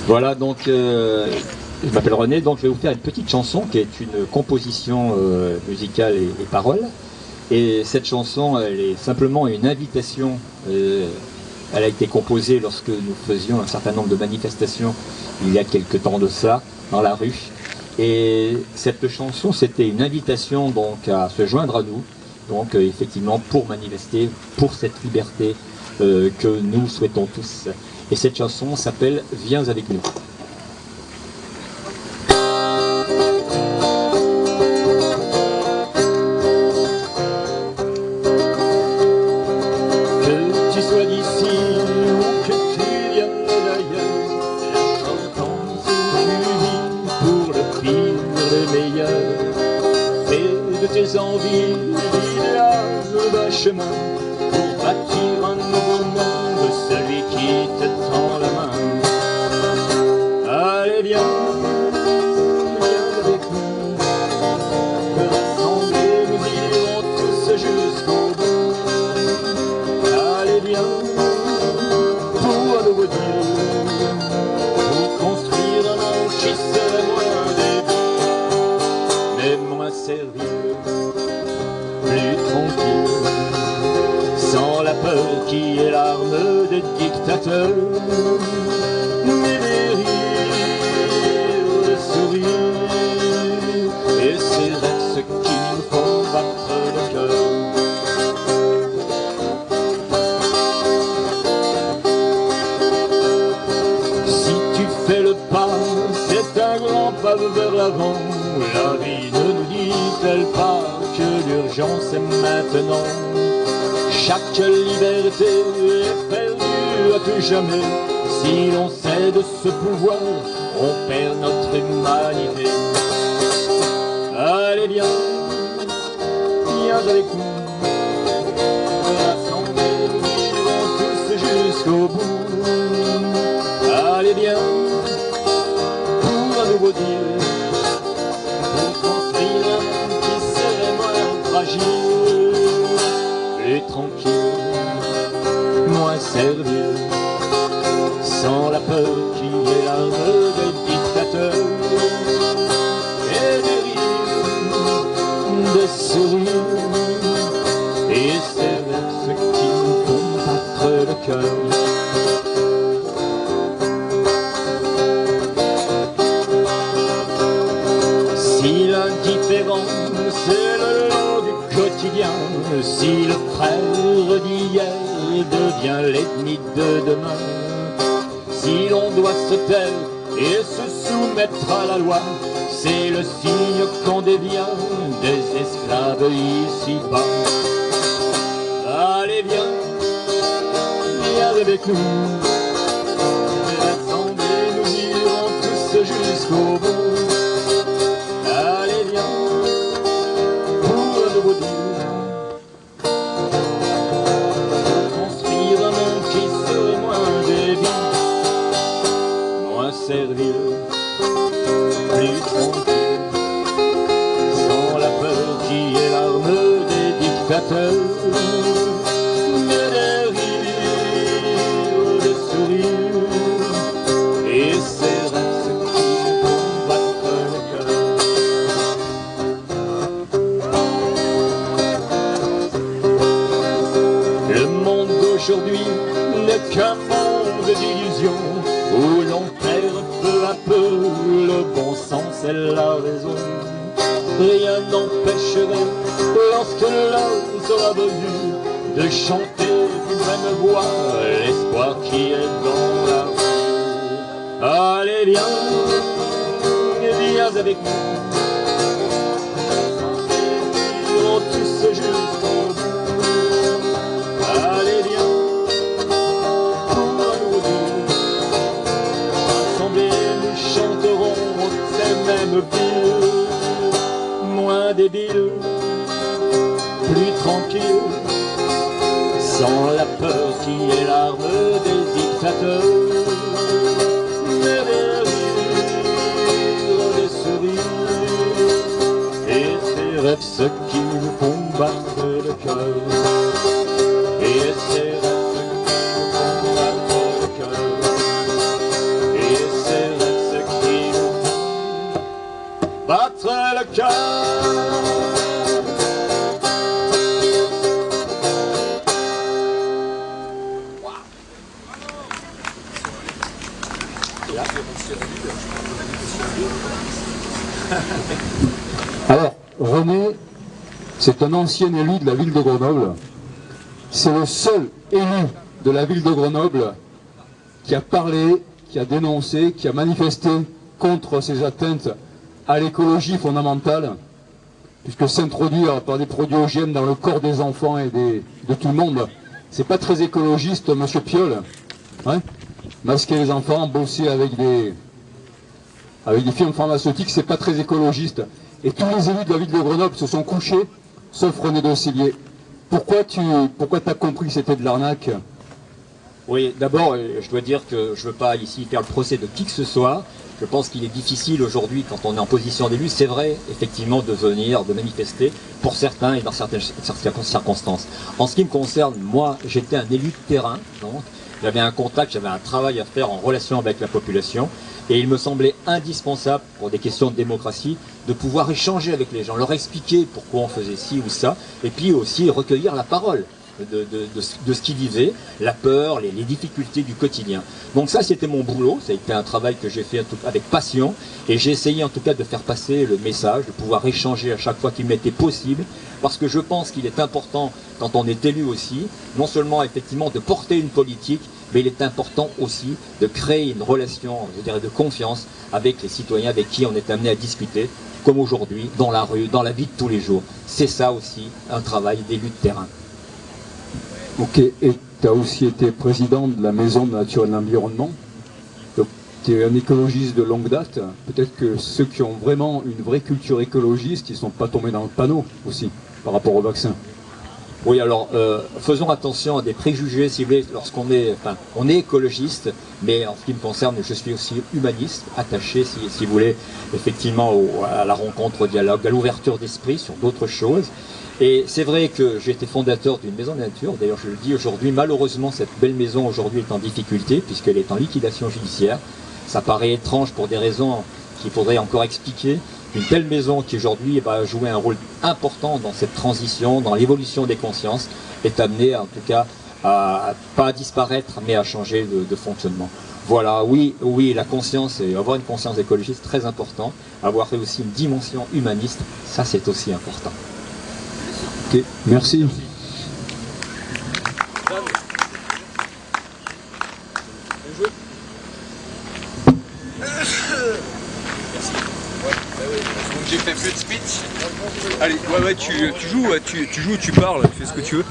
Voilà, donc je m'appelle René, donc je vais vous faire une petite chanson qui est une composition musicale et paroles. Et cette chanson, elle est simplement une invitation. Elle a été composée lorsque nous faisions un certain nombre de manifestations il y a quelque temps de ça, dans la rue. Et cette chanson, c'était une invitation donc à se joindre à nous, donc effectivement pour manifester pour cette liberté que nous souhaitons tous. Et cette chanson s'appelle « Viens avec nous ». Que tu sois d'ici ou que tu viennes d'ailleurs, l'important c'est que tu vis pour le pire, le meilleur. Fais de tes envies l'idéal d'un chemin pour bâtir un nouveau monde, celui qui te tend la main. Allez viens, viens avec nous, rassemblés nous irons tous jusqu'au bout. Allez viens, pour un nouveau Dieu, pour construire un monde qui serait moins dévié, mais moins sérieux, plus tranquille, sans la peur qui est l'arme des dictateurs, mais des rires, des sourires, et ces rêves qui nous font battre le cœur. Si tu fais le pas, c'est un grand pas vers l'avant. La vie ne nous dit-elle pas que l'urgence est maintenant? Chaque liberté est perdue à tout jamais. Si l'on cède ce pouvoir, on perd notre humanité. Allez viens, viens avec nous, rassemblés nous irons tous jusqu'au bout. Allez viens, pour un nouveau Dieu, pour construire un monde qui serait moins fragile, plus tranquille, moins sérieux, sans la peur qui est l'arme des dictateurs, et des rires, des sourires, et ces rêves qui nous font battre le cœur. Si l'indifférence est le lot du quotidien, si le frère d'hier devient l'ennemi de demain, si l'on doit se taire et se soumettre à la loi, c'est le signe qu'on devient des esclaves ici-bas. Allez viens, viens avec nous, rassemblés nous irons tous jusqu'au bout. Allez viens, pour un nouveau Dieu, pour construire un monde qui serait moins dévié, moins sérieux, plus tranquille, sans la peur qui est l'arme des dictateurs, mais des rires, des sourires, et ces rêves qui font battre le cœur. Le monde d'aujourd'hui n'est qu'un monde d'illusions, où l'on perd peu à peu le bon sens et la raison. Rien n'empêcherait, lorsque l'heure sera venue, de chanter d'une même voix l'espoir qui est dans la rue. Allez viens, viens avec nous, nous irons tous jusqu'au bout. Allez viens, pour un nouveau Dieu, rassemblés nous chanterons ces mêmes villes, moins débiles, plus tranquilles, sans la peur qui est l'arme des dictateurs, mais des rires, des sourires, et ces rêves ceux qui nous font battre le cœur, et ces rêves ceux qui nous font battre le cœur, et ces battre le cœur. Alors, René, c'est un ancien élu de la ville de Grenoble. C'est le seul élu de la ville de Grenoble qui a parlé, qui a dénoncé, qui a manifesté contre ces atteintes à l'écologie fondamentale, puisque s'introduire par des produits OGM dans le corps des enfants et de tout le monde, c'est pas très écologiste, monsieur Piolle. Hein, masquer les enfants, bosser avec des firmes pharmaceutiques, c'est pas très écologiste. Et tous les élus de la ville de Grenoble se sont couchés, sauf René Daucillier. Pourquoi t'as compris que c'était de l'arnaque? Oui, d'abord, je dois dire que je ne veux pas ici faire le procès de qui que ce soit. Je pense qu'il est difficile aujourd'hui, quand on est en position d'élu, c'est vrai, effectivement, de venir, de manifester, pour certains et dans certaines circonstances. En ce qui me concerne, moi, j'étais un élu de terrain, donc j'avais un contact, j'avais un travail à faire en relation avec la population, et il me semblait indispensable, pour des questions de démocratie, de pouvoir échanger avec les gens, leur expliquer pourquoi on faisait ci ou ça, et puis aussi recueillir la parole de ce qu'ils vivaient, la peur, les difficultés du quotidien. Donc ça, c'était mon boulot, ça a été un travail que j'ai fait avec passion, et j'ai essayé en tout cas de faire passer le message, de pouvoir échanger à chaque fois qu'il m'était possible, parce que je pense qu'il est important, quand on est élu aussi, non seulement effectivement de porter une politique, mais il est important aussi de créer une relation, je dirais, de confiance avec les citoyens avec qui on est amené à discuter, comme aujourd'hui, dans la rue, dans la vie de tous les jours. C'est ça aussi, un travail d'élu de terrain. Ok, et tu as aussi été président de la Maison de la Nature et de l'Environnement. Donc tu es un écologiste de longue date. Peut-être que ceux qui ont vraiment une vraie culture écologiste, ils ne sont pas tombés dans le panneau aussi, par rapport au vaccin. Oui, alors faisons attention à des préjugés, si vous voulez, lorsqu'on est, on est écologiste, mais en ce qui me concerne, je suis aussi humaniste, attaché, si vous voulez, effectivement à la rencontre, au dialogue, à l'ouverture d'esprit sur d'autres choses. Et c'est vrai que j'ai été fondateur d'une maison de nature, d'ailleurs je le dis aujourd'hui, malheureusement cette belle maison aujourd'hui est en difficulté puisqu'elle est en liquidation judiciaire. Ça paraît étrange pour des raisons qu'il faudrait encore expliquer. Une telle maison qui aujourd'hui va jouer un rôle important dans cette transition, dans l'évolution des consciences, est amenée en tout cas à pas à disparaître mais à changer de fonctionnement. Voilà, oui, la conscience, et avoir une conscience écologiste, très important. Avoir aussi une dimension humaniste, ça c'est aussi important. Ok, merci. J'ai fait plus de speech. Allez, ouais, tu joues, tu parles, tu fais ce que tu veux.